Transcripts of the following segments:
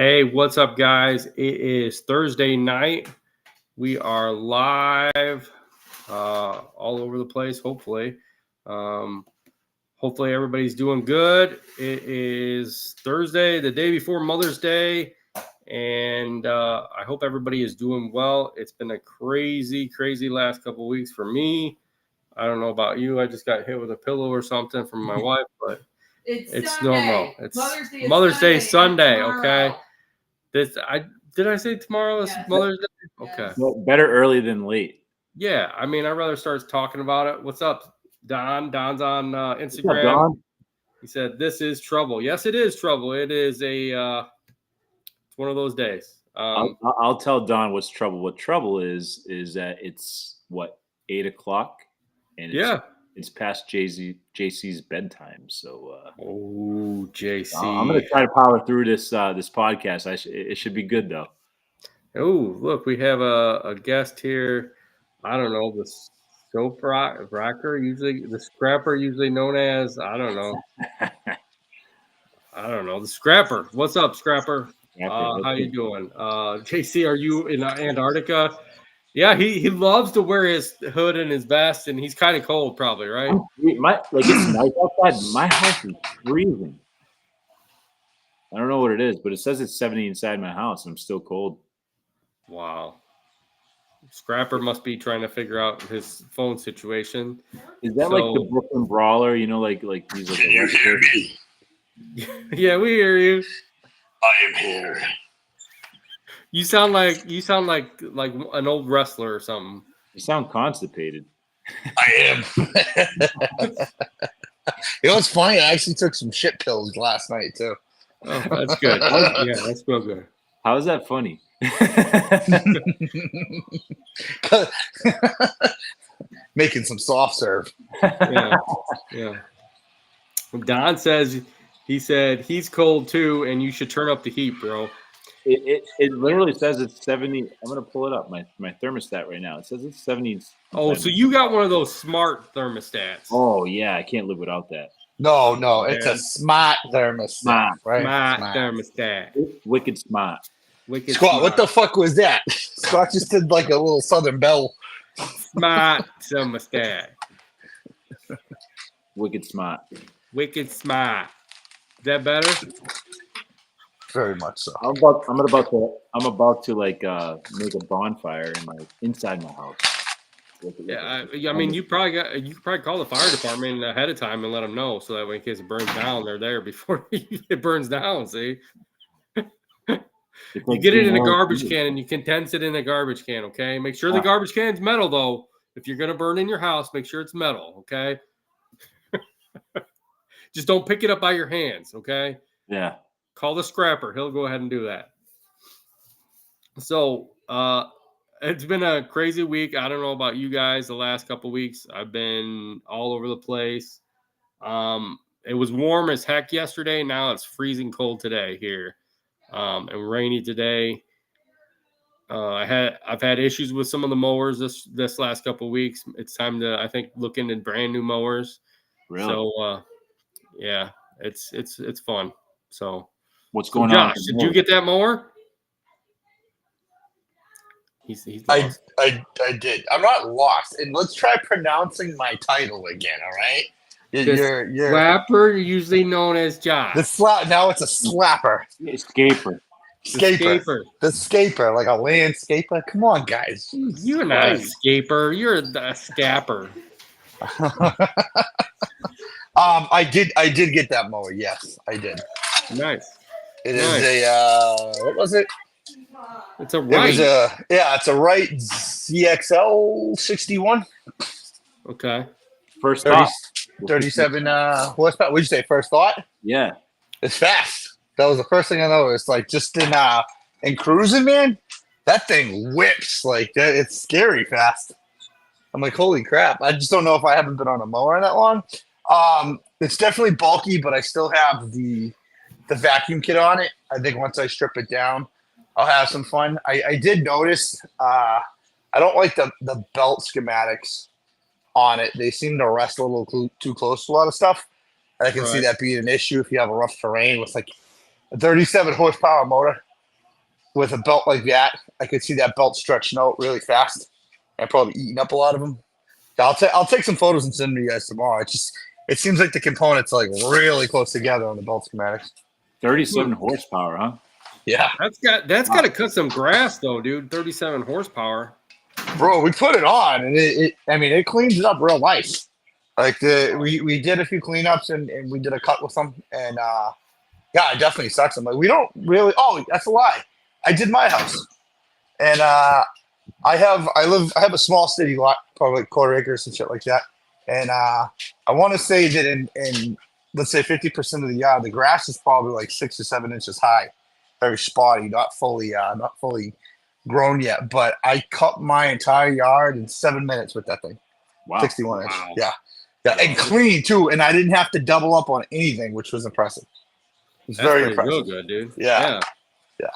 Hey, what's up, guys? It is Thursday night. We are live all over the place, hopefully. Hopefully, everybody's doing good. It is Thursday, the day before Mother's Day, and I hope everybody is doing well. It's been a crazy last couple of weeks for me. I don't know about you. I just got hit with a pillow or something from my wife, but it's normal. It's Mother's Day Sunday, okay? Did I say tomorrow is Mother's Day? Okay. Well, better early than late. Yeah, I mean, I'd rather start talking about it. What's up, Don? Don's on Instagram. What's up, Don? He said, "This is trouble." Yes, it is trouble. It is it's one of those days. I'll tell Don what's trouble. What trouble is that it's 8:00, and it's past JC's bedtime. So JC, I'm gonna try to power through this podcast. It should be good though. Oh, look, we have a guest here. I don't know, the soap rocker, usually the scrapper, usually known as I don't know, the scrapper. What's up, scrapper? How you doing? JC, are you in Antarctica? Yeah, he loves to wear his hood and his vest, and he's kind of cold, probably, right? It's nice outside. My house is freezing. I don't know what it is, but it says it's 70 inside my house, and I'm still cold. Wow. Scrapper must be trying to figure out his phone situation. Is that like the Brooklyn Brawler? You know, like he's like. Can you hear me? Yeah, we hear you. I am here. You sound like an old wrestler or something. You sound constipated. I am. You know what's funny? I actually took some shit pills last night too. Oh, that's good. Yeah, that's real good. How is that funny? Making some soft serve. Yeah. Don says he's cold too, and you should turn up the heat, bro. It literally says it's 70. I'm gonna pull it up my thermostat right now. It says it's 70. Oh, so you got one of those smart thermostats? Oh yeah, I can't live without that. No, it's a smart thermostat. Smart thermostat. Wicked smart. Scott, smart. what the fuck was that? Scott just did like a little Southern Belle. Smart thermostat. Wicked smart. Wicked smart. Is that better? Very much so. I'm about to like make a bonfire inside my house. Yeah, I mean, you probably call the fire department ahead of time and let them know, so that way in case it burns down, they're there before it burns down. See, you get it in a garbage can and you condense it in a garbage can. Okay, make sure the garbage can's metal though. If you're gonna burn in your house, make sure it's metal. Okay, just don't pick it up by your hands. Okay. Yeah. Call the scrapper. He'll go ahead and do that. So it's been a crazy week. I don't know about you guys. The last couple of weeks, I've been all over the place. It was warm as heck yesterday. Now it's freezing cold today here, and rainy today. I've had issues with some of the mowers this last couple of weeks. It's time to, I think, look into brand new mowers. Really? So yeah, it's fun. So. What's going on? Josh, did you get that mower? He's lost. I did. I'm not lost. And let's try pronouncing my title again, all right? You're slapper, usually known as Josh. Now it's a slapper. Escaper. The scaper, like a landscaper. Come on, guys. You're not a scaper. You're a scapper. I did get that mower. Yes, I did. Nice. It is a what was it? It's a Wright. It's a Wright ZXL 61. Okay. First thought. 37 horsepower. What'd you say? First thought? Yeah. It's fast. That was the first thing I noticed. Like just in cruising, man, that thing whips like that. It's scary fast. I'm like, holy crap! I just don't know if I haven't been on a mower that long. It's definitely bulky, but I still have the vacuum kit on it. I think once I strip it down, I'll have some fun. I did notice I don't like the belt schematics on it. They seem to rest a little too close to a lot of stuff. And I can see that being an issue if you have a rough terrain with like a 37 horsepower motor. with a belt like that, I could see that belt stretching out really fast and probably eating up a lot of them. I'll take some photos and send them to you guys tomorrow. It seems like the components are like really close together on the belt schematics. 37 horsepower, huh? Yeah, That's got to cut some grass though, dude. 37 horsepower. bro, we put it on and it cleans it up real nice. Like we did a few cleanups and we did a cut with them and yeah, it definitely sucks. I'm like, we don't really. Oh, that's a lie. I did my house, and I have a small city lot, probably like quarter acres and shit like that. And I want to say that in let's say 50% of the yard, the grass is probably like 6 or 7 inches high, very spotty, not fully grown yet. But I cut my entire yard in 7 minutes with that thing. Wow. 61 inch. Wow. Yeah, and clean too. And I didn't have to double up on anything, which was impressive. It's That's very pretty impressive. real good, dude. Yeah.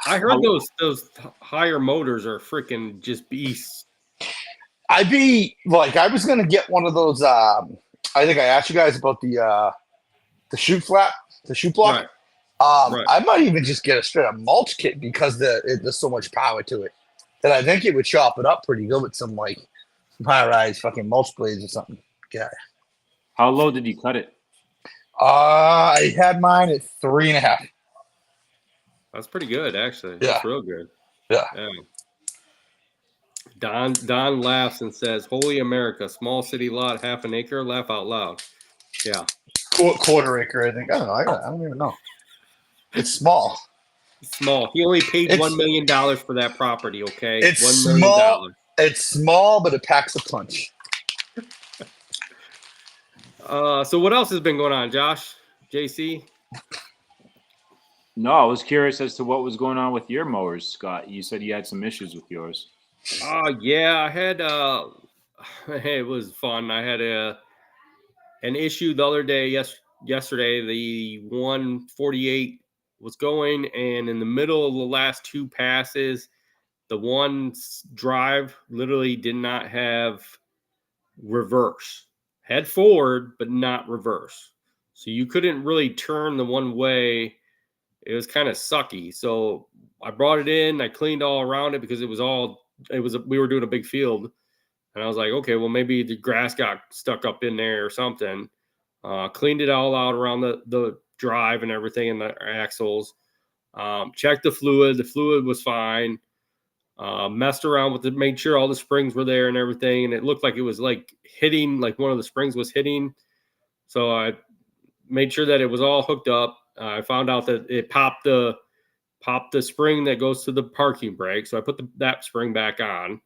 I heard those higher motors are freaking just beasts. I was gonna get one of those. I think I asked you guys about the shoot flap, the shoot block. Right. I might even just get a straight up mulch kit because there's so much power to it that I think it would chop it up pretty good with some high rise fucking mulch blades or something. Yeah. How low did you cut it? I had mine at 3.5. That's pretty good, actually. Yeah. That's real good. Yeah. Don laughs and says, "Holy America, small city lot, half an acre. Laugh out loud." Yeah. Quarter acre, I think. I don't know. I don't even know. It's small. Small. He only paid $1 million for that property. Okay. It's $1 million. small. It's small, but it packs a punch. So what else has been going on, Josh? JC? No, I was curious as to what was going on with your mowers, Scott. You said you had some issues with yours. Yeah, I had it was fun. I had an issue the other day, yesterday. The 148 was going, and in the middle of the last 2 passes, the one drive literally did not have reverse. Had forward, but not reverse. So you couldn't really turn the one way. It was kind of sucky. So I brought it in. I cleaned all around it because we were doing a big field. And I was like, okay, well, maybe the grass got stuck up in there or something. Cleaned it all out around the drive and everything and the axles. Checked the fluid. The fluid was fine. Messed around with it, made sure all the springs were there and everything. And it looked like it was hitting, like one of the springs was hitting. So I made sure that it was all hooked up. I found out that it popped the spring that goes to the parking brake. So I put that spring back on.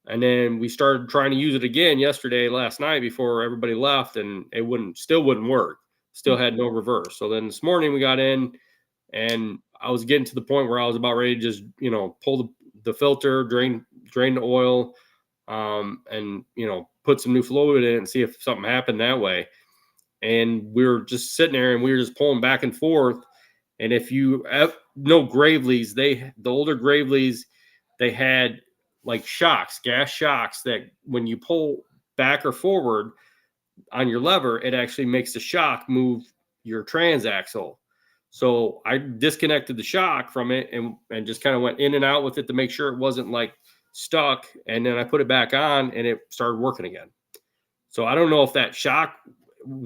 And then we started trying to use it again last night before everybody left, and it still wouldn't work. Still had no reverse. So then this morning we got in, and I was getting to the point where I was about ready to just, pull the filter, drain the oil, and, put some new fluid in it and see if something happened that way. And we were just sitting there and we were just pulling back and forth. And if you know Gravely's, the older Gravely's, they had shocks, gas shocks that when you pull back or forward on your lever, it actually makes the shock move your transaxle. So I disconnected the shock from it and just kind of went in and out with it to make sure it wasn't stuck. And then I put it back on and it started working again. So I don't know if that shock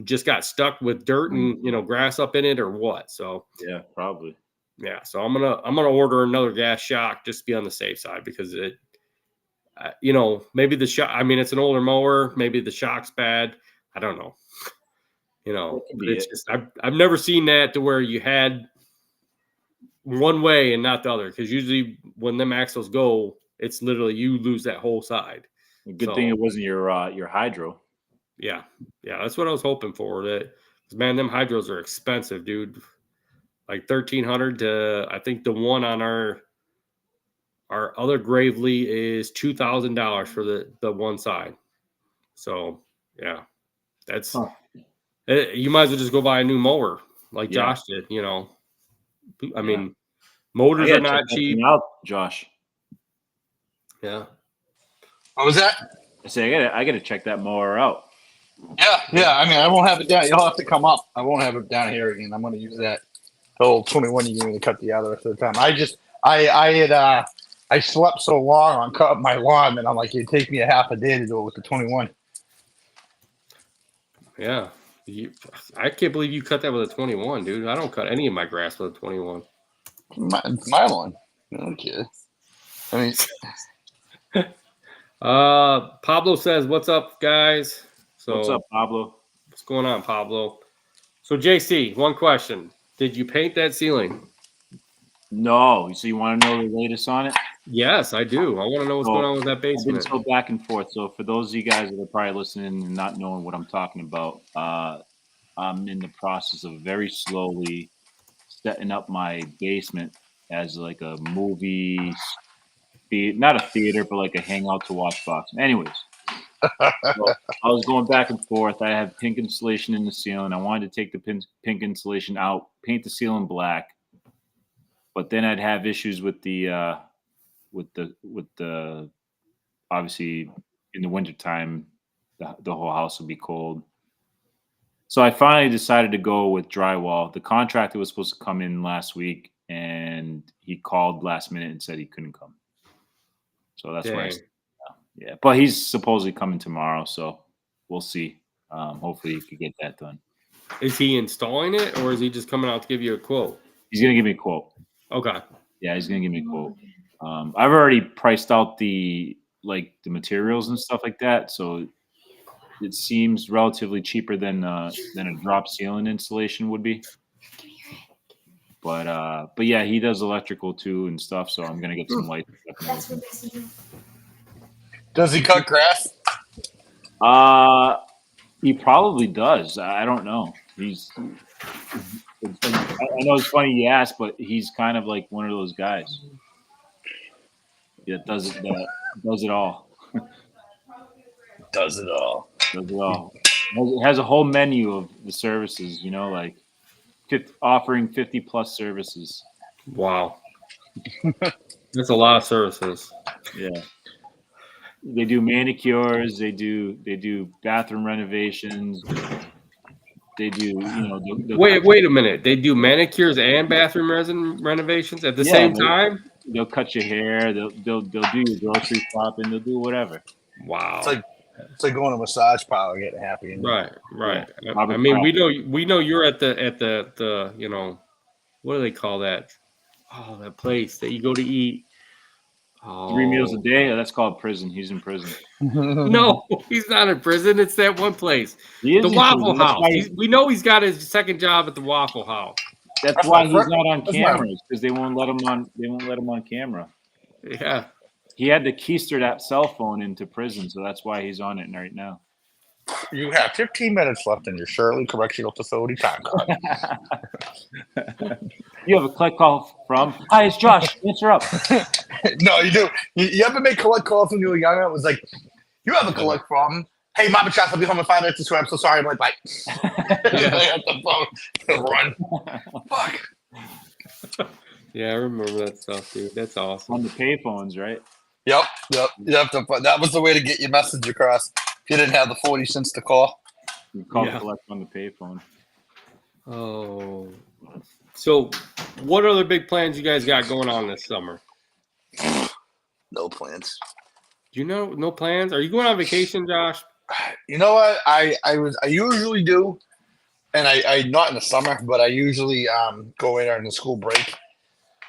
just got stuck with dirt and, grass up in it or what. So yeah, probably. Yeah. So I'm going to order another gas shock just to be on the safe side because it, maybe the shock, it's an older mower. Maybe the shock's bad. I don't know. But it's just, I've never seen that to where you had one way and not the other. Cause usually when them axles go, it's literally, you lose that whole side. Good thing it wasn't your hydro. Yeah. Yeah. That's what I was hoping for. That, man, them hydros are expensive, dude. Like $1,300 to, I think the one on our other Gravely is $2,000 for the one side. So yeah, that's, you might as well just go buy a new mower like Josh did, motors are not cheap. Out, Josh. Yeah. What was that? I say I gotta check that mower out. Yeah. I won't have it down. You'll have to come up. I won't have it down here again. I'm going to use that old 21 you gave me to cut the other rest of the time. I slept so long on cutting my lawn that I'm like, it'd take me a half a day to do it with the 21. Yeah. I can't believe you cut that with a 21, dude. I don't cut any of my grass with a 21. My lawn. Okay. I mean, Pablo says, "What's up, guys?" So what's up, Pablo? What's going on, Pablo? So JC, one question: did you paint that ceiling? No. So you want to know the latest on it? Yes, I do. I want to know what's going on with that I've been basement. so back and forth. So for those of you guys that are probably listening and not knowing what I'm talking about, I'm in the process of very slowly setting up my basement as like a movie, not a theater, but like a hangout to watch box. Anyways, so I was going back and forth. I have pink insulation in the ceiling. I wanted to take the pink insulation out, paint the ceiling black, but then I'd have issues with the obviously in the wintertime, the whole house would be cold. So I finally decided to go with drywall. The contractor was supposed to come in last week, and he called last minute and said he couldn't come. So that's where yeah. But he's supposedly coming tomorrow, so we'll see. Hopefully he could get that done. Is he installing it, or is he just coming out to give you a quote? He's gonna give me a quote. Okay. Yeah, he's gonna give me a quote. I've already priced out the materials and stuff like that, so it seems relatively cheaper than a drop ceiling installation would be. But yeah, he does electrical too and stuff, so I'm gonna get some lights. does he cut grass? He probably does. I don't know. I know it's funny you asked, but he's kind of like one of those guys. Yeah, does it all. Does it all. Does it all. It has a whole menu of the services, like offering 50 plus services. Wow. That's a lot of services. Yeah. They do manicures, they do bathroom renovations. They do, wait a minute. They do manicures and bathroom renovations at the same time? They'll cut your hair, they'll do your grocery shopping, they'll do whatever. Wow. It's like going to a massage parlor getting happy. Right. Yeah. I mean, we know you're at the what do they call that? Oh, that place that you go to eat. 3 meals a day? That's called prison. He's in prison. No, he's not in prison. It's that one place. The Waffle House. We know he's got his second job at the Waffle House. That's why he's not on cameras, because they won't let him on camera. Yeah. He had to keister that cell phone into prison, so that's why he's on it right now. You have 15 minutes left in your Shirley Correctional Facility time card. You have a collect call from? Hi, it's Josh. Answer up. No, you do. You ever make collect calls when you were younger? It was like, you have a collect problem. Hey, Mama Chas, I'll be home in 5 minutes. I'm so sorry. I'm like, bye. Yeah. The phone. Run. Fuck. Yeah, I remember that stuff, dude. That's awesome. On the payphones, right? Yep. That was the way to get your message across. If you didn't have the 40 cents to call. You call collect on the payphone. Oh. So, what other big plans you guys got going on this summer? No plans. Do you know no plans? Are you going on vacation, Josh? You know what? I usually do, and I not in the summer, but I usually go in during the school break.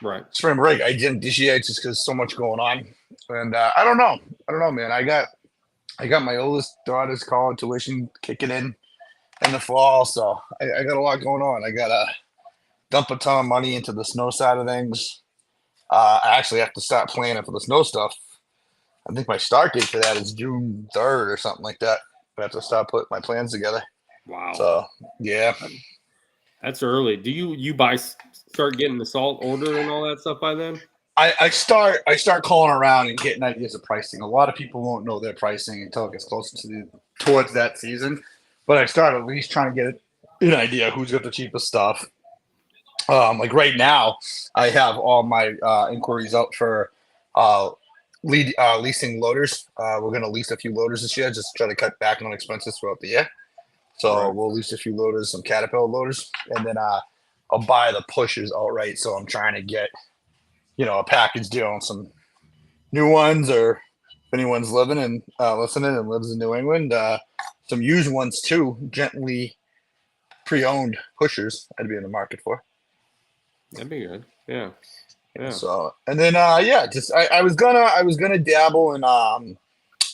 Right. Spring break. I didn't this year just because so much going on, and I don't know, man. I got my oldest daughter's college tuition kicking in the fall, so I got a lot going on. I gotta dump a ton of money into the snow side of things. I actually have to start planning for the snow stuff. I think my start date for that is June 3rd or something like that. I have to start putting my plans together. Wow. So yeah, that's early. Do you start getting the salt order and all that stuff by then? I start calling around and getting ideas of pricing. A lot of people won't know their pricing until it gets closer towards that season. But I start at least trying to get an idea who's got the cheapest stuff. Like right now, I have all my inquiries out for leasing loaders. We're going to lease a few loaders this year, just try to cut back on expenses throughout the year. So we'll lease a few loaders, some Caterpillar loaders, and then I'll buy the pushers outright. So I'm trying to get a package deal on some new ones, or if anyone's living and listening and lives in New England, some used ones too, gently pre-owned pushers I'd be in the market for. That'd be good. Yeah. Yeah. So, and then just I was gonna dabble in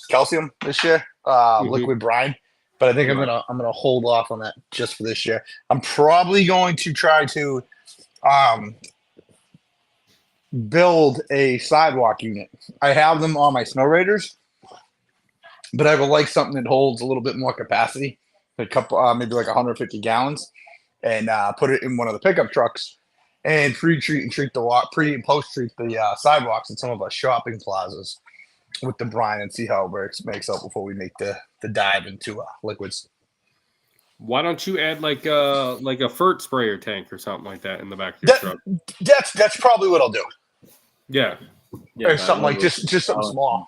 calcium this year, liquid brine, but I think I'm gonna hold off on that just for this year. I'm probably going to try to build a sidewalk unit. I have them on my Snow Raiders, but I would like something that holds a little bit more capacity, a couple, maybe like 150 gallons, and put it in one of the pickup trucks and pre and post treat the sidewalks at some of our shopping plazas with the brine and see how it makes up before we make the dive into liquids. Why don't you add like a FERT sprayer tank or something like that in the back of your truck? That's probably what I'll do. Yeah. Or something like just something small.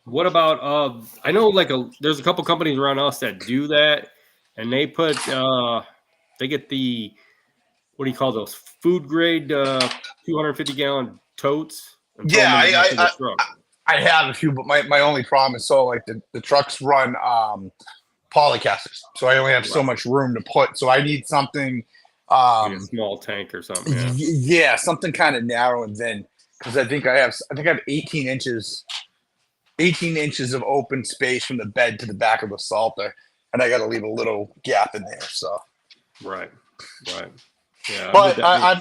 What about I know there's a couple companies around us that do that, and they put they get the, what do you call those, food grade 250 gallon totes? Yeah, I have a few, but my only problem is like the trucks run polycasters, so I only have so much room to put. So I need something a small tank or something. Yeah, something kind of narrow and thin, because I think I have 18 inches of open space from the bed to the back of the salter, and I got to leave a little gap in there. So right. Yeah, but I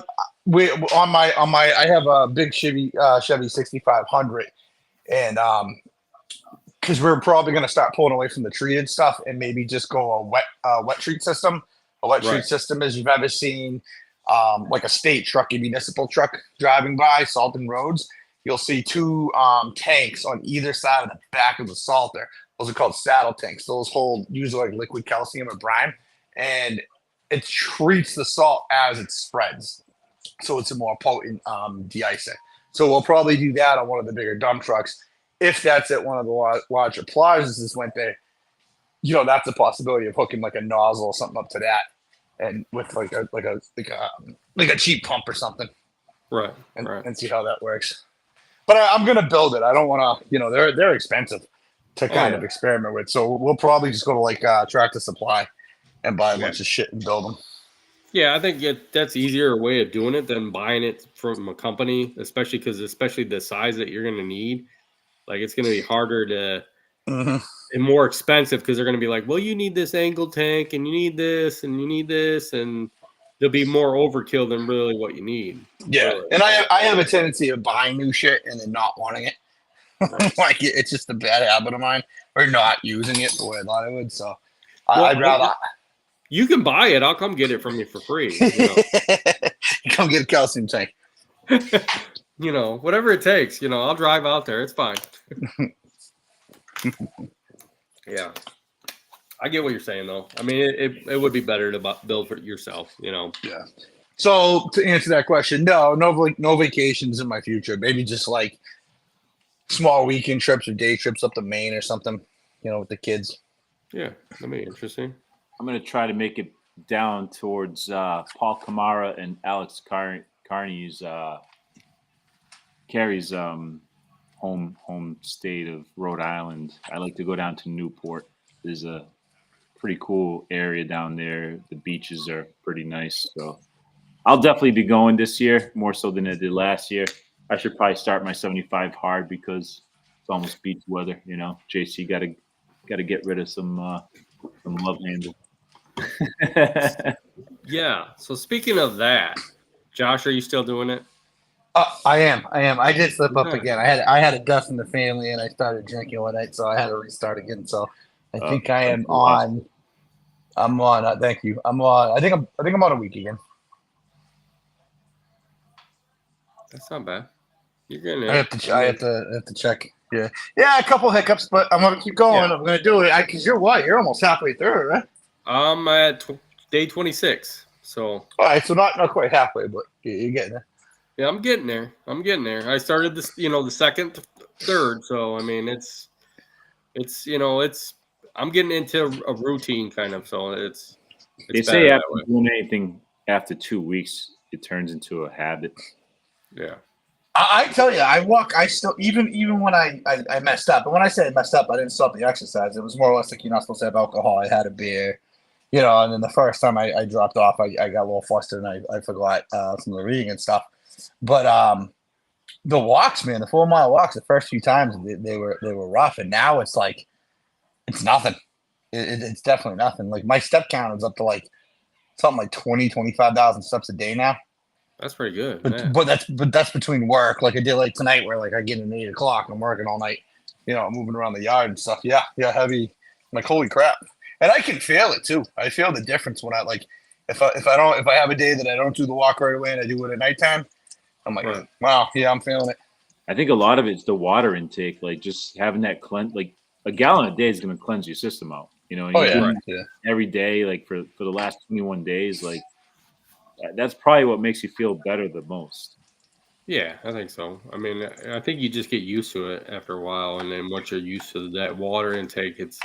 have a big Chevy 6500, and because we're probably going to start pulling away from the treated stuff and maybe just go a wet treat system. A wet treat system, as you've ever seen, like a state truck, a municipal truck driving by salting roads. You'll see two tanks on either side of the back of the salter. Those are called saddle tanks. Those hold usually like liquid calcium or brine, and it treats the salt as it spreads, so it's a more potent de-icer. So we'll probably do that on one of the bigger dump trucks. If that's at one of the larger plazas this winter, that's a possibility of hooking like a nozzle or something up to that, and with like a cheap pump or something, right? And see how that works. But I'm gonna build it. I don't want to, they're expensive to kind of experiment with. So we'll probably just go to like Tractor Supply and buy a bunch of shit and build them. Yeah, I think that's easier way of doing it than buying it from a company, especially the size that you're gonna need. Like, it's gonna be harder to. And more expensive, because they're going to be like, well, you need this angle tank, and you need this, and you need this, and there'll be more overkill than really what you need. Yeah, really. And I have a tendency of buying new shit and then not wanting it. Like, it's just a bad habit of mine, or not using it the way I thought I would. So I'd rather. You can buy it. I'll come get it from you for free. Come get a calcium tank. Whatever it takes. I'll drive out there. It's fine. Yeah, I get what you're saying, though. I mean, it would be better to build for yourself, Yeah. So to answer that question, no vacations in my future. Maybe just like small weekend trips or day trips up to Maine or something, with the kids. Yeah, that'd be interesting. I'm gonna try to make it down towards Paul Kamara and Alex Carney's Carrie's home state of Rhode Island. I like to go down to Newport. There's a pretty cool area down there. The beaches are pretty nice. So I'll definitely be going this year, more so than I did last year. I should probably start my 75 hard because it's almost beach weather. JC got to get rid of some love handle. Yeah. So speaking of that, Josh, are you still doing it? I am. I did slip up again. I had a death in the family, and I started drinking one night, so I had to restart again. So I think I am on. I'm on. Thank you. I'm on. I think I'm on a week again. That's not bad. You're getting. I have to check. Yeah. A couple hiccups, but I'm gonna keep going. Yeah. I'm gonna do it because you're almost halfway through, right? I'm at day 26. So. All right. So not quite halfway, but you're getting there. Yeah, I'm getting there. I started this, the second, third. So I mean, it's I'm getting into a routine kind of. So it's they say after doing anything after 2 weeks, it turns into a habit. Yeah. I tell you, I still, even when I messed up, and when I say I messed up, I didn't stop the exercise. It was more or less like you're not supposed to have alcohol. I had a beer, and then the first time I dropped off, I got a little flustered and I forgot some of the reading and stuff. But the walks, man, the 4 mile walks, the first few times they were rough, and now it's like it's nothing. It's definitely nothing. Like my step count is up to like something like 25,000 steps a day now. That's pretty good. But that's between work. Like I did like tonight where like I get in at 8 o'clock and I'm working all night, moving around the yard and stuff. Yeah, heavy. I'm like, holy crap. And I can feel it too. I feel the difference when I like if I have a day that I don't do the walk right away and I do it at nighttime, I'm like, Right. wow, yeah, I'm feeling it. I think a lot of it's the water intake, like just having that cleanse. Like a gallon a day is going to cleanse your system out. And Oh you yeah. do it Yeah. every day, like for the last 21 days, like that's probably what makes you feel better the most. Yeah, I think so. I mean, I think you just get used to it after a while, and then once you're used to that water intake, it's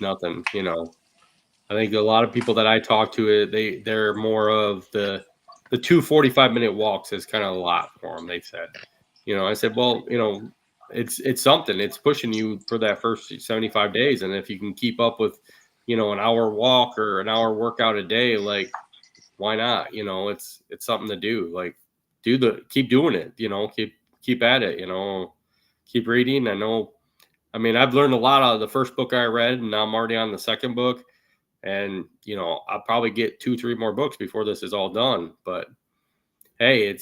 nothing. I think a lot of people that I talk to, they're more of the 2 45-minute walks is kind of a lot for them. They said, I said, well, it's something. It's pushing you for that first 75 days, and if you can keep up with, an hour walk or an hour workout a day, like why not? It's something to do. Like keep doing it. Keep at it. Keep reading. I've learned a lot out of the first book I read, and now I'm already on the second book. And, I'll probably get 2-3 more books before this is all done. But hey,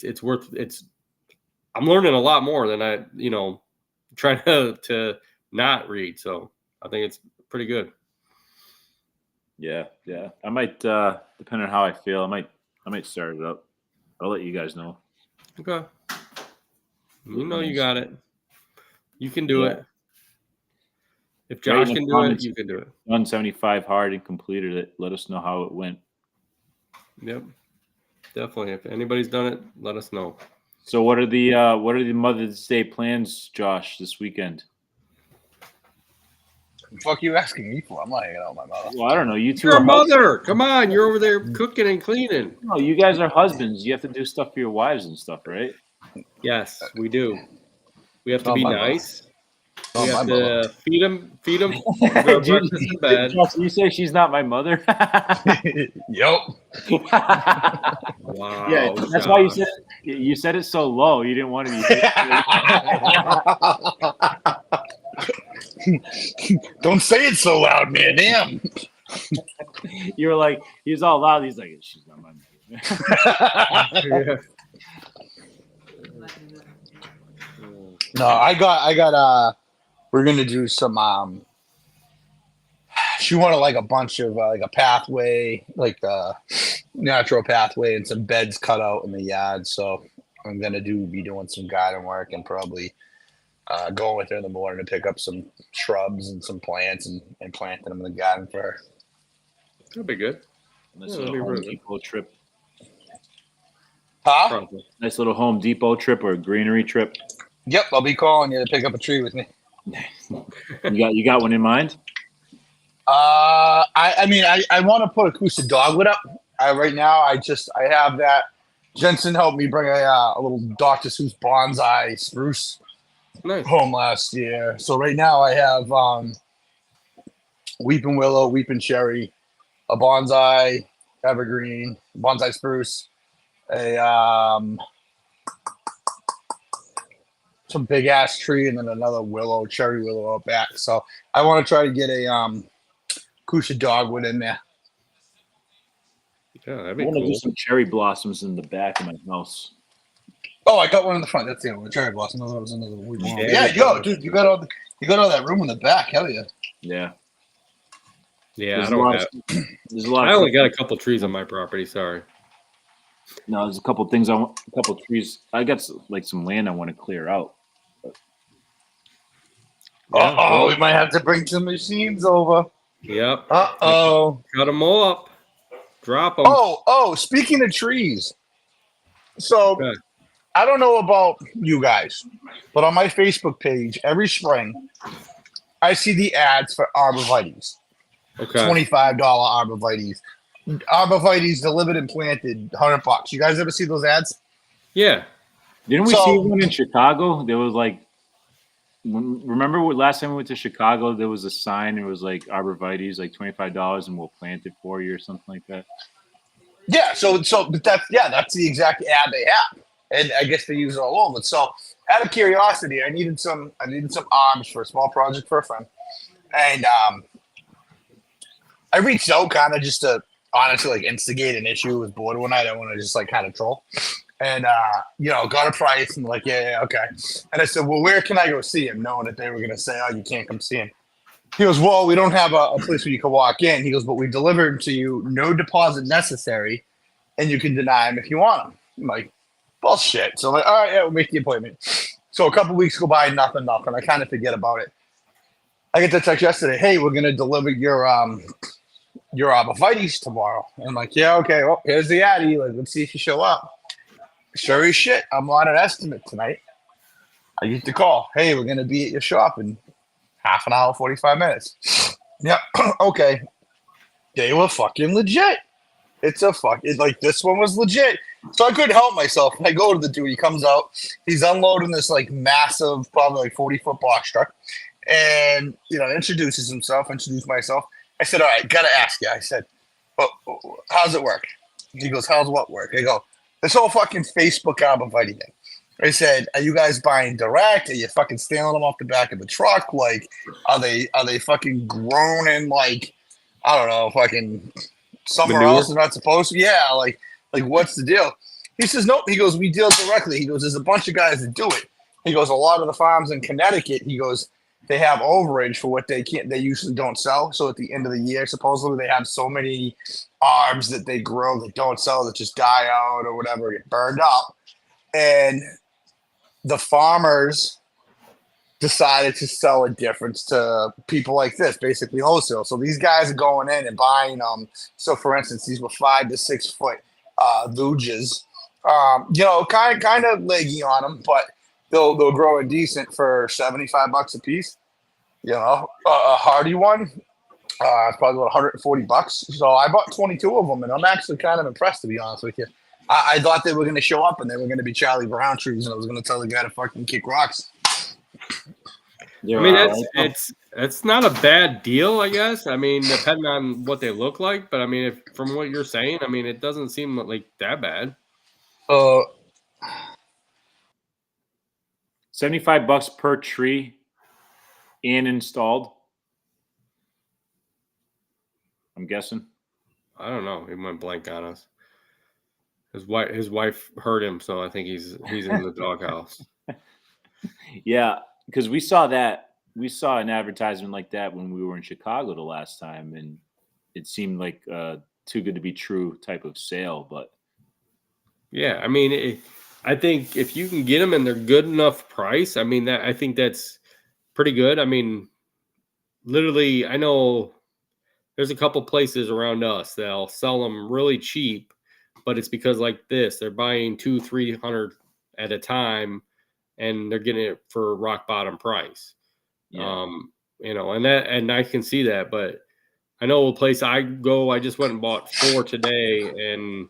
I'm learning a lot more than I, trying to not read. So I think it's pretty good. Yeah. I might, depending on how I feel, I might start it up. I'll let you guys know. Okay. You got it. You can do it. If Josh can do it, you can do it. 175 hard and completed it. Let us know how it went. Yep. Definitely. If anybody's done it, let us know. So what are the Mother's Day plans, Josh, this weekend? The fuck you asking me for? I'm not hanging out with my mother. Well, I don't know. You two Your are mother. Come on. You're over there cooking and cleaning. No, you guys are husbands. You have to do stuff for your wives and stuff, right? Yes, we do. We have to be nice. Oh, We my have mother. to feed them breakfast in bed. Josh, you say she's not my mother? Yep. Wow. Yeah, that's why you said it so low. You didn't want to be. Don't say it so loud, man. Damn. You were like, he's all loud. He's like, she's not my mother. Yeah. No, I got we're gonna do some she wanted like a bunch of like a pathway, like the natural pathway and some beds cut out in the yard. So I'm gonna be doing some garden work and probably going with her in the morning to pick up some shrubs and some plants and planting them in the garden for her. That'll be good. Nice Yeah, little that'd be Home really good. Depot trip. Huh? Probably. Nice little Home Depot trip or a greenery trip. Yep, I'll be calling you to pick up a tree with me. You got one in mind? I want to put a Coosa dogwood up. Right now, I have that. Jensen helped me bring a little Dr. Seuss bonsai spruce Nice. home last year. So right now I have weeping willow, weeping cherry, a bonsai evergreen, bonsai spruce, some big ass tree, and then another cherry willow out back. So I want to try to get a Coosa dogwood in there. Yeah, that'd I be want to cool. do some cherry blossoms in the back of my house. Oh, I got one in the front. That's the other cherry blossom. That was another weeping willow. Cherry Yeah, yo, blossom. dude, you got all that room in the back. Hell yeah. Yeah. Yeah, There's I don't have. There's a lot. I only got a couple trees on my property. Sorry. No, there's a couple things a couple trees. I got some land I want to clear out. We might have to bring some machines over. Yep. Uh-oh. Cut them all up. Drop them. Oh, speaking of trees. So, Okay. I don't know about you guys, but on my Facebook page, every spring, I see the ads for arborvitaes. Okay. $25 arborvitaes. Arborvitaes delivered and planted, $100. You guys ever see those ads? Yeah. Didn't we So- see one in Chicago? There was like, remember what last time we went to Chicago? There was a sign. It was like arborvitae's, like $25, and we'll plant it for you or something like that. Yeah, but that's the exact ad they have, and I guess they use it all over. So, out of curiosity, I needed some arms for a small project for a friend, and I reached out kind of just to honestly like instigate an issue. Was bored one night. I want to just like kind of troll, and got a price and like yeah, okay. And I said, well, where can I go see him? Knowing that they were gonna say, oh, you can't come see him. He goes, well, we don't have a place where you can walk in. He goes, but we deliver him to you, no deposit necessary, and you can deny him if you want him. I'm like, bullshit. So I'm like, all right, yeah, we'll make the appointment. So a couple weeks go by, nothing. I kind of forget about it. I get the text yesterday, hey, we're gonna deliver your arborvitae's tomorrow. And I'm like, yeah, okay, well, here's the Addy. Like, let's see if you show up. Sure as shit, I'm on an estimate tonight. I get the call, hey, we're gonna be at your shop in half an hour, 45 minutes. Yeah, okay. They were fucking legit. It's like this one was legit. So I couldn't help myself. I go to the dude, he comes out, he's unloading this like massive, probably like 40-foot box truck. And introduces himself, introduced myself. I said, all right, gotta ask you. I said, well, how's it work? He goes, how's what work? I go, this whole fucking Facebook arborvitae thing. I said, are you guys buying direct? Are you fucking stealing them off the back of the truck? Like, are they fucking grown in like, I don't know, fucking somewhere Manure? else they're not supposed to? Yeah, like what's the deal? He says, nope. He goes, we deal directly. He goes, there's a bunch of guys that do it. He goes, a lot of the farms in Connecticut, he goes, they have overage for what they usually don't sell. So at the end of the year, supposedly they have so many arbs that they grow that don't sell, that just die out or whatever, get burned up. And the farmers decided to sell a difference to people like this, basically wholesale. So these guys are going in and buying them. So for instance, these were 5 to 6 foot luges, kind of leggy on them, but they'll grow in decent for $75 a piece. A hardy one, probably about $140. So I bought 22 of them, and I'm actually kind of impressed, to be honest with you. I thought they were going to show up and they were going to be Charlie Brown trees, and I was going to tell the guy to fucking kick rocks. I mean, it's not a bad deal, I guess. I mean, depending on what they look like, but I mean, from what you're saying, I mean, it doesn't seem like that bad. $75 per tree and installed. I'm guessing. I don't know. He went blank on us. His wife heard him, so I think he's in the doghouse. Yeah, because we saw an advertisement like that when we were in Chicago the last time, and it seemed like too good to be true type of sale. But yeah, I mean, I think if you can get them and they're good enough price, I mean, I think that's pretty good. I mean, literally, I know there's a couple places around us that'll sell them really cheap, but it's because like this, they're buying 200-300 at a time, and they're getting it for rock bottom price. yeah. And I can see that, but I know a place I go, I just went and bought 4 today, and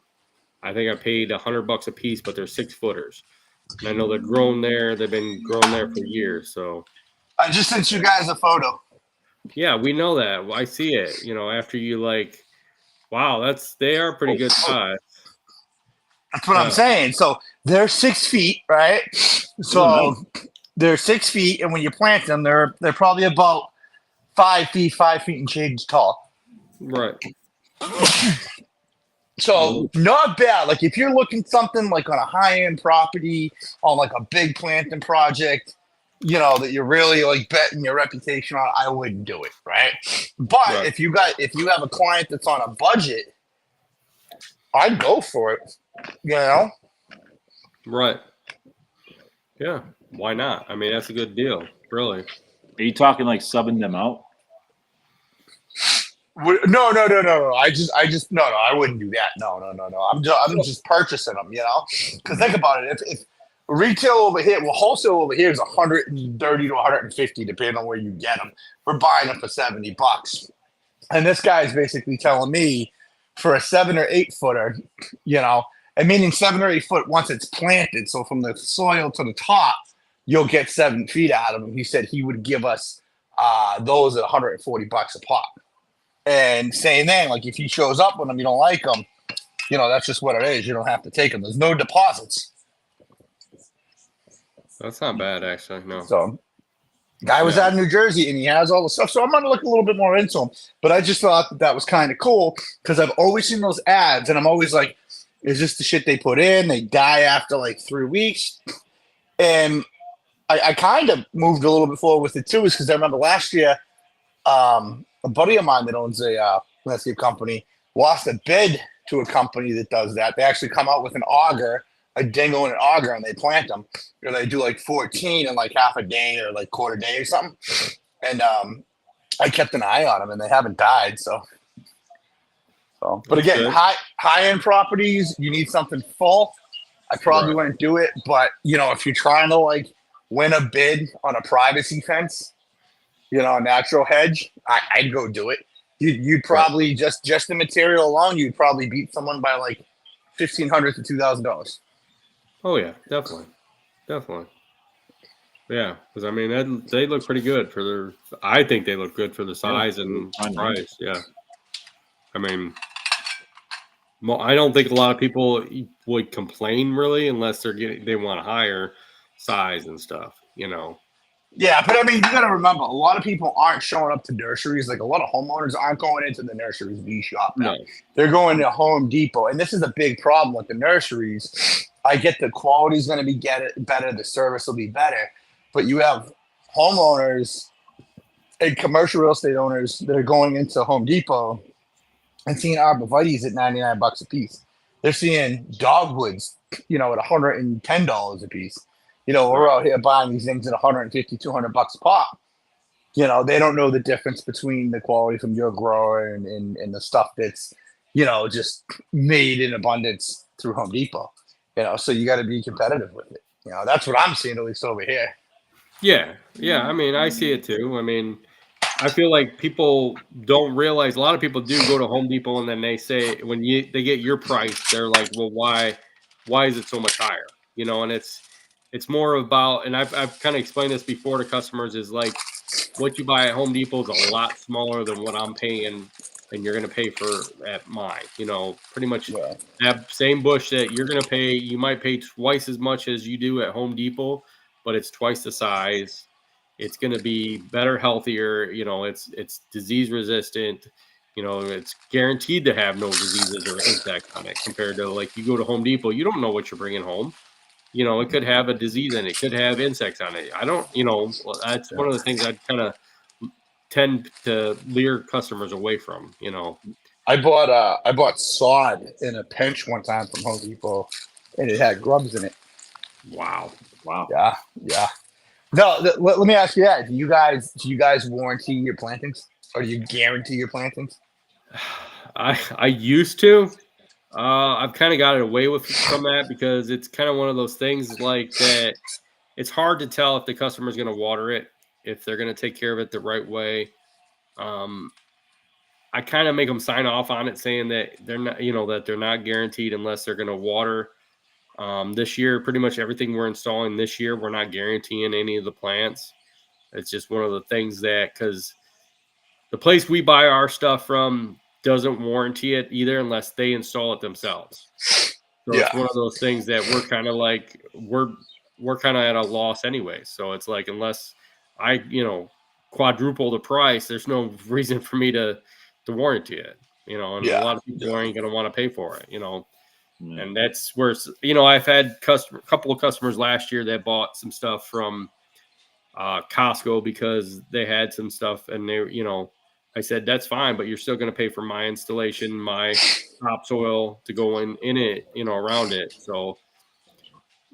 I think I paid $100 a piece, but they're 6-footers. And I know they're grown there. They've been grown there for years. So I just sent you guys a photo. yeah, we know that. I see it. After you like, wow, they are pretty good size. That's what I'm saying. So they're 6 feet, right? So they're 6 feet, and when you plant them, they're probably about 5 feet and change tall. Right. So not bad. Like if you're looking something like on a high-end property on like a big planting project, that you're really like betting your reputation on, I wouldn't do it, right? But Right. if you have a client that's on a budget, I'd go for it. Right. Yeah. Why not? I mean, that's a good deal. Really. Are you talking like subbing them out? No. I wouldn't do that. No. I'm just purchasing them, Because think about it. If retail over here, wholesale over here is 130 to 150, depending on where you get them. We're buying them for $70, and this guy's basically telling me for a 7 or 8 footer, And meaning 7 or 8 foot once it's planted. So from the soil to the top, you'll get 7 feet out of them. He said he would give us those at $140 a pop. And same thing, like if he shows up with them, you don't like them, that's just what it is. You don't have to take them. There's no deposits. That's not bad, actually. No. So, guy was out of New Jersey and he has all the stuff. So I'm going to look a little bit more into him. But I just thought that was kind of cool because I've always seen those ads and I'm always like, is this the shit they put in? They die after like 3 weeks. And I kind of moved a little bit forward with it too, is because I remember last year, a buddy of mine that owns a landscape company lost a bid to a company that does that. They actually come out with an auger, a dingo and an auger, and they plant them. Or they do like 14 in like half a day or like quarter day or something. And I kept an eye on them, and they haven't died. So, but again, good. high end properties, you need something full. I probably wouldn't do it, but if you're trying to like win a bid on a privacy fence, a natural hedge, I'd go do it. You'd probably just the material alone, you'd probably beat someone by like $1,500 to $2,000. Oh yeah, definitely. Yeah, because I mean they look pretty good for their. I think they look good for the size and price. Yeah, I mean, I don't think a lot of people would complain really unless they want a higher size and stuff. Yeah, but I mean, you got to remember, a lot of people aren't showing up to nurseries. Like a lot of homeowners aren't going into the nurseries to shop now. No. They're going to Home Depot, and this is a big problem with the nurseries. I get the quality is going to be better, the service will be better, but you have homeowners and commercial real estate owners that are going into Home Depot and seeing arborvitaes at $99 a piece. They're seeing dogwoods, at $110 a piece. We're out here buying these things at $150, $200 a pop. They don't know the difference between the quality from your grower and the stuff that's, just made in abundance through Home Depot. So you got to be competitive with it. That's what I'm seeing, at least over here. Yeah. I mean, I see it too. I mean, I feel like people don't realize. A lot of people do go to Home Depot and then they say when they get your price, they're like, well, why is it so much higher? And it's more about, and I've kind of explained this before to customers, is like what you buy at Home Depot is a lot smaller than what I'm paying and you're going to pay for at mine. Pretty much that same bush that you're going to pay, you might pay twice as much as you do at Home Depot, but it's twice the size. It's going to be better, healthier. It's disease resistant. It's guaranteed to have no diseases or insects on it compared to like you go to Home Depot, you don't know what you're bringing home. It could have a disease in it. It could have insects on it. I don't, that's one of the things I'd kind of tend to lure customers away from, I bought sod in a pinch one time from Home Depot and it had grubs in it. Wow. Yeah. No, let me ask you that. Do you guys warranty your plantings or do you guarantee your plantings? I used to. I've kind of got it away from that because it's kind of one of those things like that. It's hard to tell if the customer's going to water it, if they're going to take care of it the right way. I kind of make them sign off on it saying that they're not, that they're not guaranteed unless they're going to water. This year, pretty much everything we're installing this year, we're not guaranteeing any of the plants. It's just one of the things that, because the place we buy our stuff from doesn't warranty it either unless they install it themselves. So it's one of those things that we're kind of like, we're kind of at a loss anyway. So it's like, unless I, quadruple the price, there's no reason for me to warranty it, and a lot of people ain't going to want to pay for it, and that's where, I've had a couple of customers last year that bought some stuff from Costco because they had some stuff and they, I said, that's fine, but you're still going to pay for my installation, my topsoil to go in it, around it. So,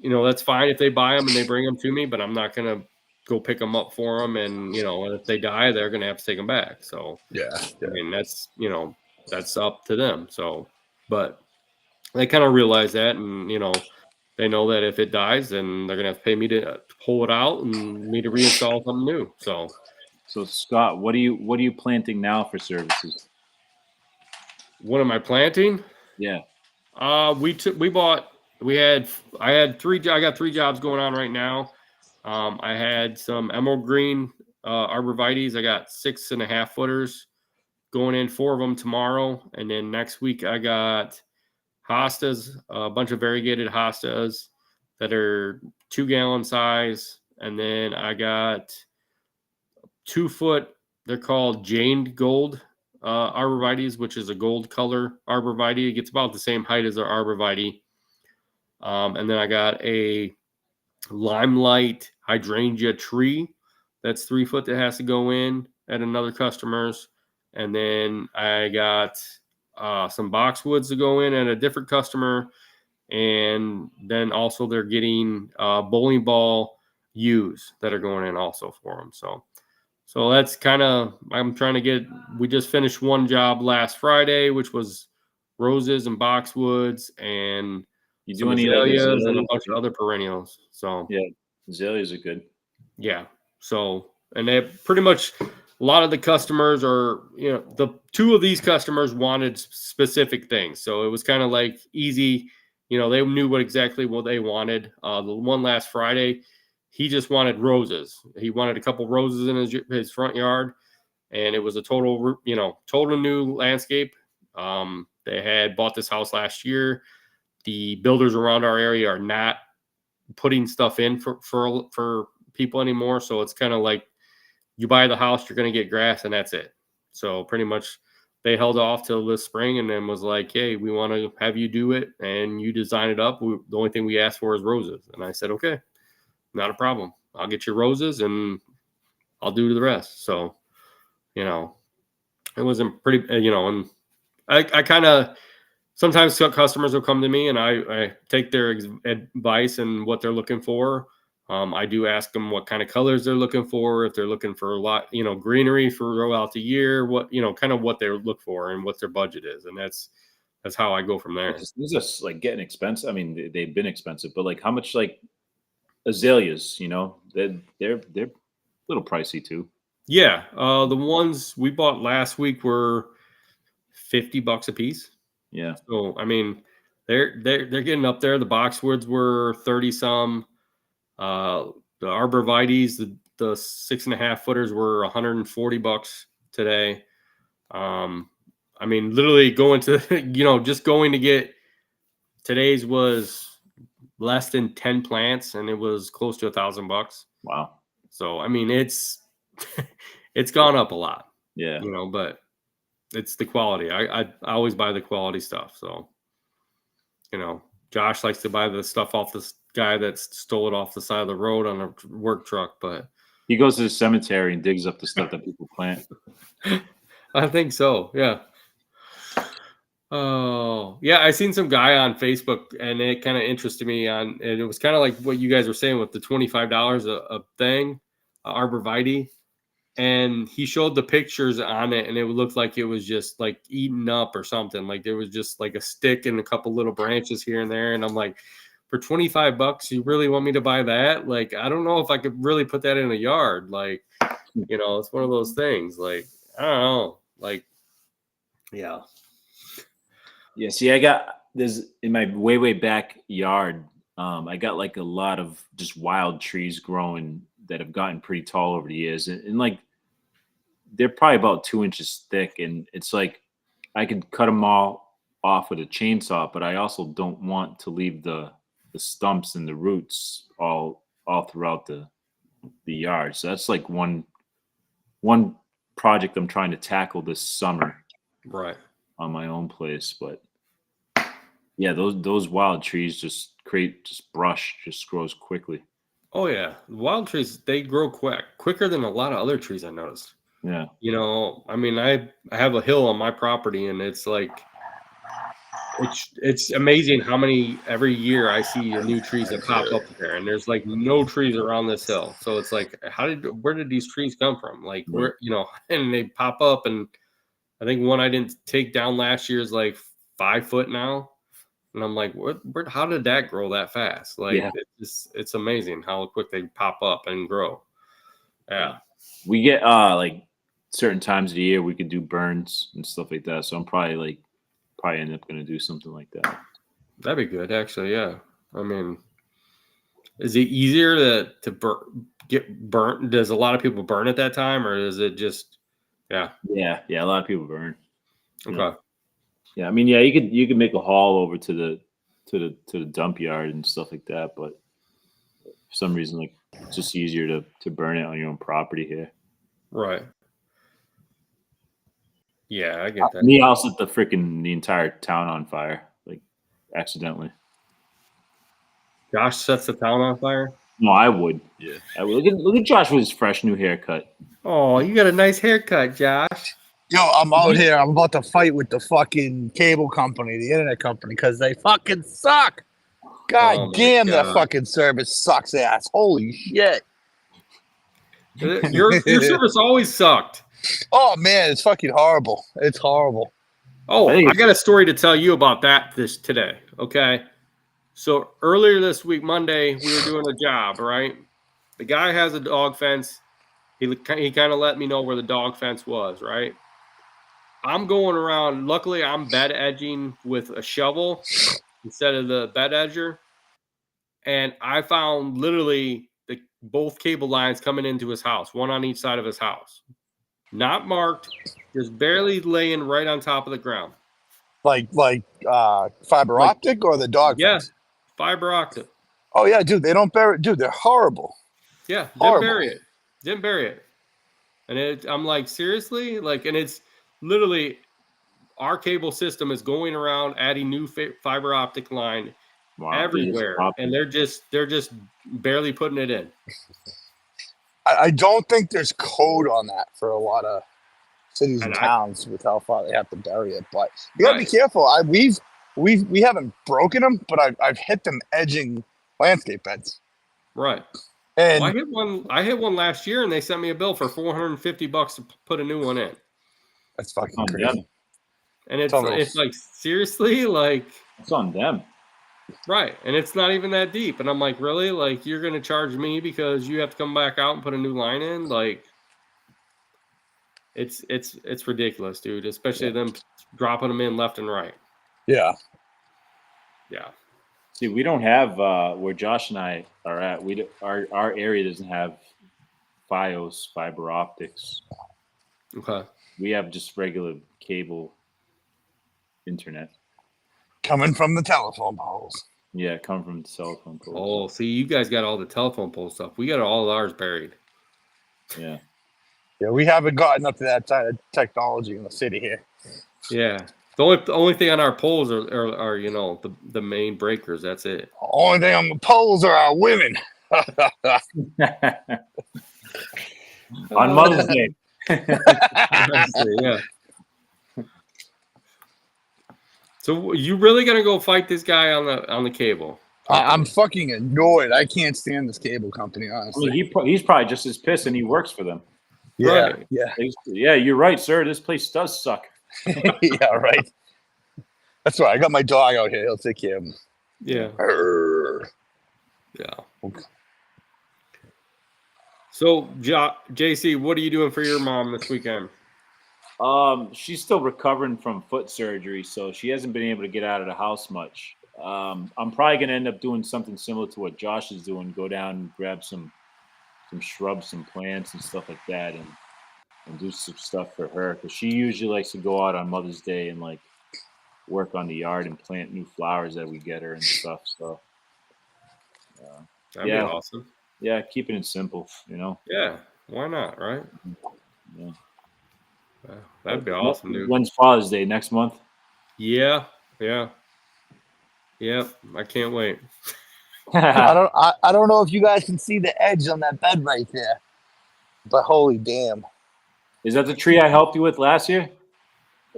that's fine if they buy them and they bring them to me, but I'm not going to go pick them up for them. And, and if they die, they're going to have to take them back. So, I mean, that's, that's up to them. So, but they kind of realize that and, they know that if it dies, then they're going to have to pay me to pull it out and me to reinstall something new. So Scott, what are you planting now for services? What am I planting? Yeah. I got 3 jobs going on right now. I had some emerald green arborvitaes. I got 6.5 footers going in, 4 of them tomorrow, and then next week I got hostas, a bunch of variegated hostas that are 2-gallon size, and then I got 2-foot. They're called Jane Gold arborvitaes, which is a gold color arborvitae. It gets about the same height as our arborvitae. And then I got a limelight hydrangea tree that's 3 foot that has to go in at another customer's. And then I got some boxwoods to go in at a different customer. And then also they're getting bowling ball U's that are going in also for them. So that's kind of, I'm trying to get, we just finished one job last Friday, which was roses and boxwoods and You some do any like azaleas and a azaleas? bunch of other perennials. So Yeah, azaleas are good. yeah. So, and they pretty much, a lot of the customers are, the 2 of these customers wanted specific things. So it was kind of like easy, they knew exactly what they wanted. The one last Friday, he just wanted roses. He wanted a couple roses in his front yard, and it was a total new landscape. They had bought this house last year. The builders around our area are not putting stuff in for people anymore. So it's kind of like you buy the house, you're going to get grass, and that's it. So pretty much they held off till this spring and then was like, hey, we want to have you do it and you design it up. The only thing we asked for is roses. And I said, okay, not a problem. I'll get your roses and I'll do the rest. So, it wasn't pretty, and I kind of, sometimes customers will come to me and I take their advice and what they're looking for. I do ask them what kind of colors they're looking for, if they're looking for a lot, greenery throughout the year, what, kind of what they look for and what their budget is. And that's how I go from there. These are like getting expensive. I mean, they've been expensive, but like how much like azaleas? They're a little pricey too. Yeah. The ones we bought last week were $50 a piece. Yeah. So, I mean, they're getting up there. The boxwoods were 30 some. The arborvitaes, the 6.5 footers were $140 today. I mean, literally going to, just going to get today's was less than 10 plants and it was close to $1,000. Wow. So, I mean, it's gone up a lot, Yeah. but it's the quality. I always buy the quality stuff. So, Josh likes to buy the stuff off this guy that stole it off the side of the road on a work truck, but he goes to the cemetery and digs up the stuff that people plant. I think so. Yeah. Oh, yeah. I seen some guy on Facebook and it kind of interested me and it was kind of like what you guys were saying with the $25 a thing, arborvitae. And he showed the pictures on it and it looked like it was just like eaten up or something. Like there was just like a stick and a couple little branches here and there. And I'm like, for $25, you really want me to buy that? Like, I don't know if I could really put that in a yard. Like, it's one of those things. Like, I don't know. Like, yeah. Yeah. See, there's in my way backyard. I got like a lot of just wild trees growing that have gotten pretty tall over the years, and like they're probably about 2 inches thick, and it's like I could cut them all off with a chainsaw, but I also don't want to leave the stumps and the roots all throughout the yard. So that's like one project I'm trying to tackle this summer, right, on my own place. But yeah, those wild trees just brush just grows quickly. Oh yeah, wild trees, they grow quicker than a lot of other trees I noticed. Yeah. I mean, I have a hill on my property and it's like it's amazing how many every year I see new trees that pop up there and there's like no trees around this hill. So it's like where did these trees come from? Like where, and they pop up and I think one I didn't take down last year is like 5 foot now. And I'm like, how did that grow that fast? Like, yeah. It's amazing how quick they pop up and grow. Yeah. We get like certain times of the year we could do burns and stuff like that. So I'm probably end up going to do something like that. That'd be good, actually. Yeah. I mean, is it easier get burnt? Does a lot of people burn at that time, or is it just, yeah? Yeah. A lot of people burn. Okay. Yeah. I mean, yeah, you could make a haul over to the dump yard and stuff like that, but for some reason, like it's just easier to burn it on your own property here. Right. Yeah, I get that. Me, I'll set the entire town on fire, like accidentally. Josh sets the town on fire. No, I would. Yeah, I would. Look at Josh with his fresh new haircut. Oh, you got a nice haircut, Josh. Yo, I'm out here. I'm about to fight with the fucking cable company, the internet company, because they fucking suck. God Oh my damn, that God. fucking service sucks ass. Holy shit. Your service always sucked. Oh man, it's fucking horrible. It's horrible. Oh, I think I got a story to tell you about that today. Okay. So earlier this week, Monday, we were doing a job, right? The guy has a dog fence. He kind of let me know where the dog fence was, right? I'm going around. Luckily, I'm bed edging with a shovel instead of the bed edger. And I found literally both cable lines coming into his house, one on each side of his house. Not marked, just barely laying right on top of the ground. Like fiber optic or the dog Yeah, fence? fiber optic. Oh yeah, dude, they don't bury it. Dude, they're horrible. Yeah, Horrible. Didn't bury it. And I'm like, seriously? Like, and it's literally our cable system is going around adding new fiber optic line everywhere, and they're just barely putting it in. I don't think there's code on that for a lot of cities and And towns with how far they have to bury it. But you gotta be careful. We haven't broken them, but I've hit them edging landscape beds. Right. And I hit one last year, and they sent me a bill for $450 to put a new one in. that's fucking on crazy. them. And it's Tunnels. like, seriously, like, It's on them. right. And it's not even that deep. And I'm like, really? Like, you're gonna charge me because you have to come back out and put a new line in? Like, it's ridiculous, dude. Especially them dropping them in left and right. Yeah. Yeah. See, we don't have where Josh and I are at. Our area doesn't have FiOS fiber optics. Okay. We have just regular cable internet. Coming from the telephone poles. Yeah, come from the cell phone poles. Oh, see, you guys got all the telephone pole stuff. We got all ours buried. Yeah. Yeah, we haven't gotten up to that side of technology in the city here. Yeah. The only thing on our poles are you know, the main breakers. That's it. Only thing on the poles are our women. On Mother's Day. Yeah. So you really gonna go fight this guy on the cable? I'm fucking annoyed. I can't stand this cable company, I honestly. mean, he's probably just as pissed, and he works for them. Yeah, Right. yeah, Yeah, you're right, sir. This place does suck. yeah, right. That's right. I got my dog out here. He'll take care of him. Yeah. Arr. Yeah. Okay. So JC, what are you doing for your mom this weekend? She's still recovering from foot surgery, so she hasn't been able to get out of the house much. I'm probably gonna end up doing something similar to what Josh is doing. Go down and grab some shrubs, some plants, and stuff like that, and do some stuff for her, because she usually likes to go out on Mother's Day and like work on the yard and plant new flowers that we get her and stuff. So That'd be awesome. yeah, keeping it simple, you know. Yeah. Why not? Right. Yeah. That'd be awesome, dude. When's Father's Day? Next month? Yeah. Yeah. Yep. I can't wait. I don't know if you guys can see the edge on that bed right there, but holy damn. Is that the tree I helped you with last year?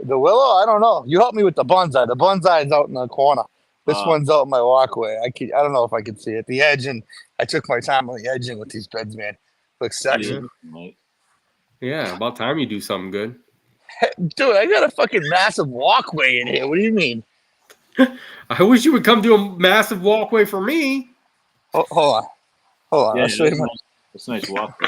The willow? I don't know. You helped me with the bonsai. The bonsai is out in the corner. This one's out in my walkway. I don't know if I can see it. The edge, and I took my time on the edging with these beds, man. Looks sexy. Yeah. Yeah, about time you do something good. Dude, I got a fucking massive walkway in here. What do you mean? I wish you would come do a massive walkway for me. Oh, hold on. Yeah, I'll show you that's a nice walk.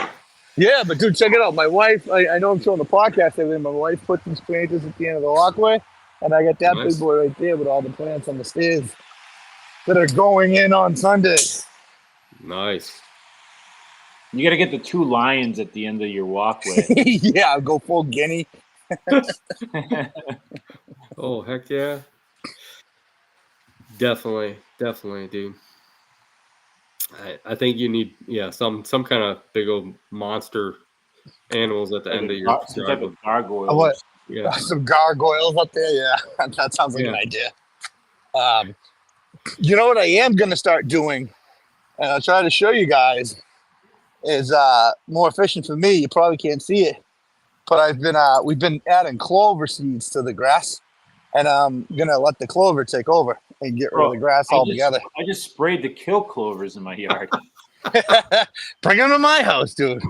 Yeah, but dude, check it out. My wife, I know I'm showing the podcast everything. My wife put these planters at the end of the walkway, and I got that Nice. big boy right there with all the plants on the stairs. that are going in on Sunday. Nice. You got to get the 2 lions at the end of your walkway. Yeah, I'll go full guinea. Oh, heck yeah. Definitely, dude. I think you need some kind of big old monster animals at the end of your Some type driveway. of gargoyle. What? Yeah. Some gargoyles up there. Yeah, that sounds like an idea. You know what I am going to start doing, and I'll try to show you guys, is more efficient for me. You probably can't see it, but we've been adding clover seeds to the grass, and I'm gonna let the clover take over and get rid of the grass altogether. I just sprayed the kill clovers in my yard. Bring them to my house, dude.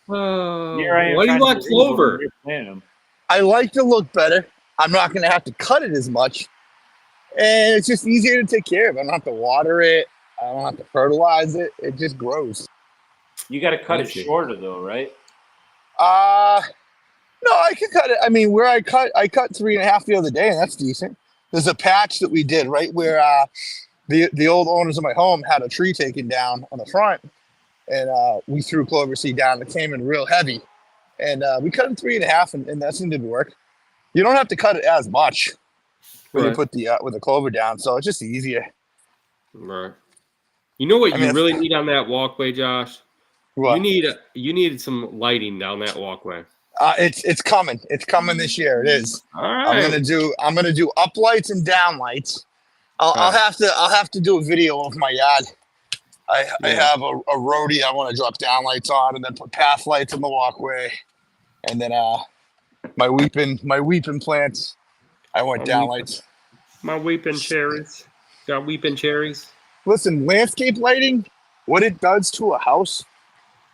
Why do you want clover? I like to look better. I'm not gonna have to cut it as much, and it's just easier to take care of. I don't have to water it. I don't have to fertilize it. It just grows. You got to cut it shorter, though, right? No, I can cut it. I mean, where I cut 3.5 the other day, and that's decent. There's a patch that we did right where the old owners of my home had a tree taken down on the front, and we threw clover seed down. It came in real heavy, and we cut it 3.5, and that seemed to work. You don't have to cut it as much when you put the with the clover down, so it's just easier. Right. You know what you really need on that walkway, Josh? What? You need some lighting down that walkway. It's coming. It's coming this year. It is. All right. I'm gonna do up lights and down lights. I'll have to do a video of my yard. I have a roadie I want to drop down lights on, and then put path lights on the walkway, and then my weeping plants. I want down lights. My weeping cherries. Got weeping cherries. Listen, landscape lighting, what it does to a house,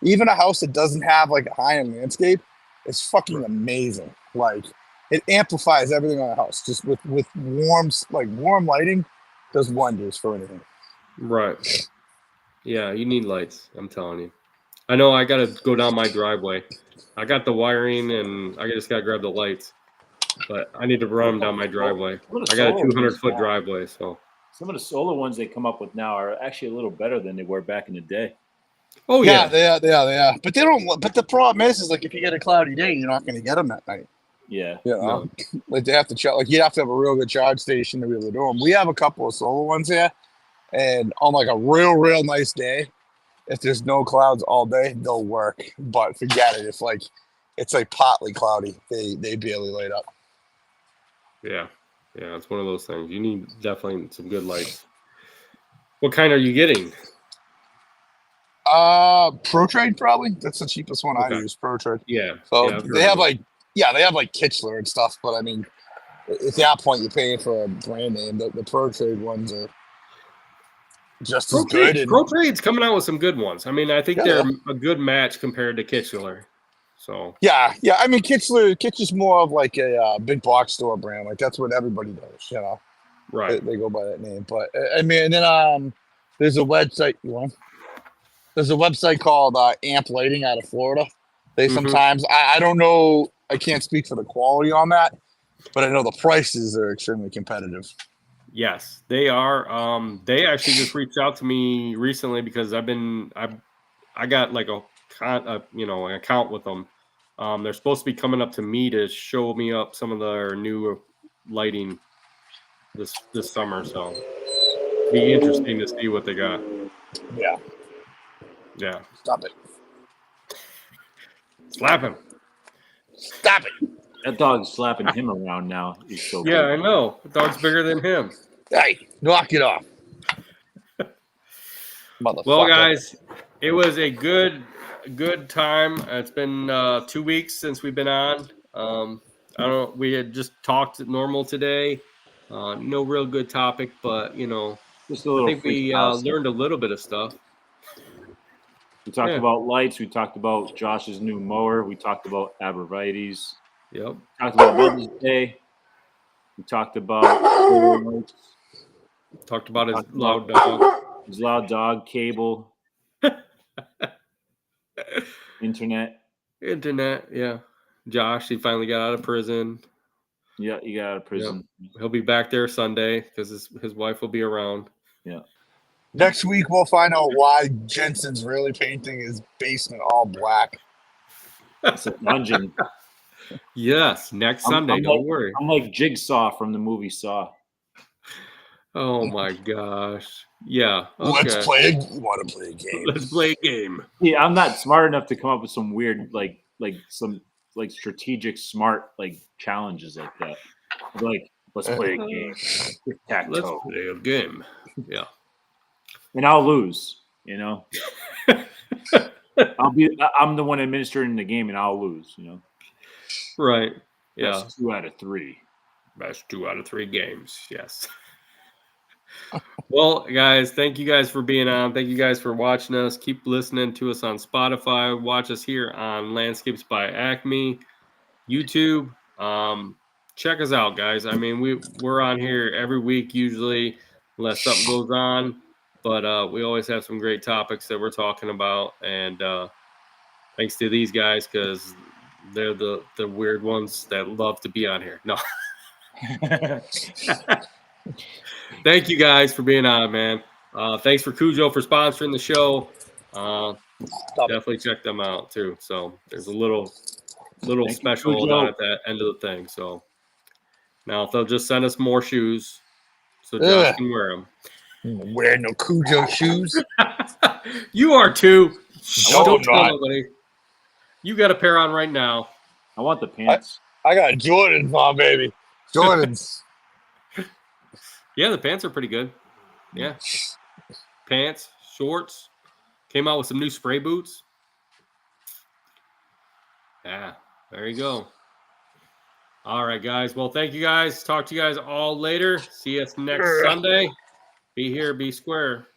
even a house that doesn't have like a high-end landscape, is fucking amazing. Like, it amplifies everything on a house. Just with warm lighting, does wonders for anything. Right. Yeah, you need lights. I'm telling you. I know. I gotta go down my driveway. I got the wiring, and I just gotta grab the lights. But I need to run them down my driveway. I got a 200-foot driveway, so. Some of the solar ones they come up with now are actually a little better than they were back in the day. Oh yeah, they are. But they don't. But the problem is like if you get a cloudy day, you're not going to get them at night. Yeah. You know, like they have to charge. Like you have to have a real good charge station to be able to do them. We have a couple of solar ones here, and on like a real nice day, if there's no clouds all day, they'll work. But forget it. If like it's like partly cloudy, they barely light up. Yeah. Yeah, it's one of those things. You need definitely some good lights. What kind are you getting? ProTrade probably. That's the cheapest one I use. ProTrade. Yeah. So they have like Kichler and stuff, but I mean, at that point you're paying for a brand name. The ProTrade ones are just as good. ProTrade's coming out with some good ones. I mean, I think they're a good match compared to Kichler. So yeah. I mean, Kichler's more of like a big box store brand. Like that's what everybody does, you know. Right. They go by that name. But I mean, and then there's a website. There's a website called Amp Lighting out of Florida. They sometimes I don't know. I can't speak for the quality on that, but I know the prices are extremely competitive. Yes, they are. They actually just reached out to me recently because I got like an account with them. They're supposed to be coming up to me to show me up some of their new lighting this summer. So it'll be interesting to see what they got. Yeah. Yeah. Stop it. Slap him. Stop it. That dog's slapping him around now. He's so big. I know. The dog's bigger than him. Hey, knock it off. Well, guys, it was a good time. It's been 2 weeks since we've been on. I don't know. We had just talked normal today. No real good topic, but just a little. I think we learned a little bit of stuff. We talked about lights. We talked about Josh's new mower. We talked about abrevieties. Yep. Talked about Mother's Day. We talked about talked about his loud dog. His loud dog, cable, internet. Yeah. Josh, he finally got out of prison. Yeah, you got out of prison. He'll be back there Sunday because his wife will be around. Yeah. Next week we'll find out why Jensen's really painting his basement all black. It's a dungeon. Yes, next Sunday. Don't worry. I'm like Jigsaw from the movie Saw. Oh my gosh. Yeah. Okay. Let's play. You want to play a game? Let's play a game. Yeah, I'm not smart enough to come up with some weird, some strategic, smart challenges like that. Like, let's play a game. Let's play a game. Yeah. And I'll lose. You know. I'm the one administering the game, and I'll lose. You know. Right. Yeah. That's 2 out of 3. Best 2 out of 3 games. Yes. Well, guys, thank you guys for being on. Thank you guys for watching us. Keep listening to us on Spotify. Watch us here on Landscapes by Acme, YouTube. Check us out, guys. I mean, we're on here every week usually, unless something goes on. But we always have some great topics that we're talking about. And thanks to these guys because they're the weird ones that love to be on here. No. Thank you guys for being on, man. Thanks for Cujo for sponsoring the show. Definitely check them out too. So there's a little special down at that end of the thing. So now if they'll just send us more shoes, so Josh can wear them. Wear no Cujo shoes. You are too. Don't tell not. nobody. You got a pair on right now. I want the pants. I got Jordans on, baby. Jordans. Yeah, the pants are pretty good. Yeah. Pants, shorts. Came out with some new spray boots. Yeah, there you go. All right, guys. Well, thank you guys. Talk to you guys all later. See us next Sunday. Be here, be square.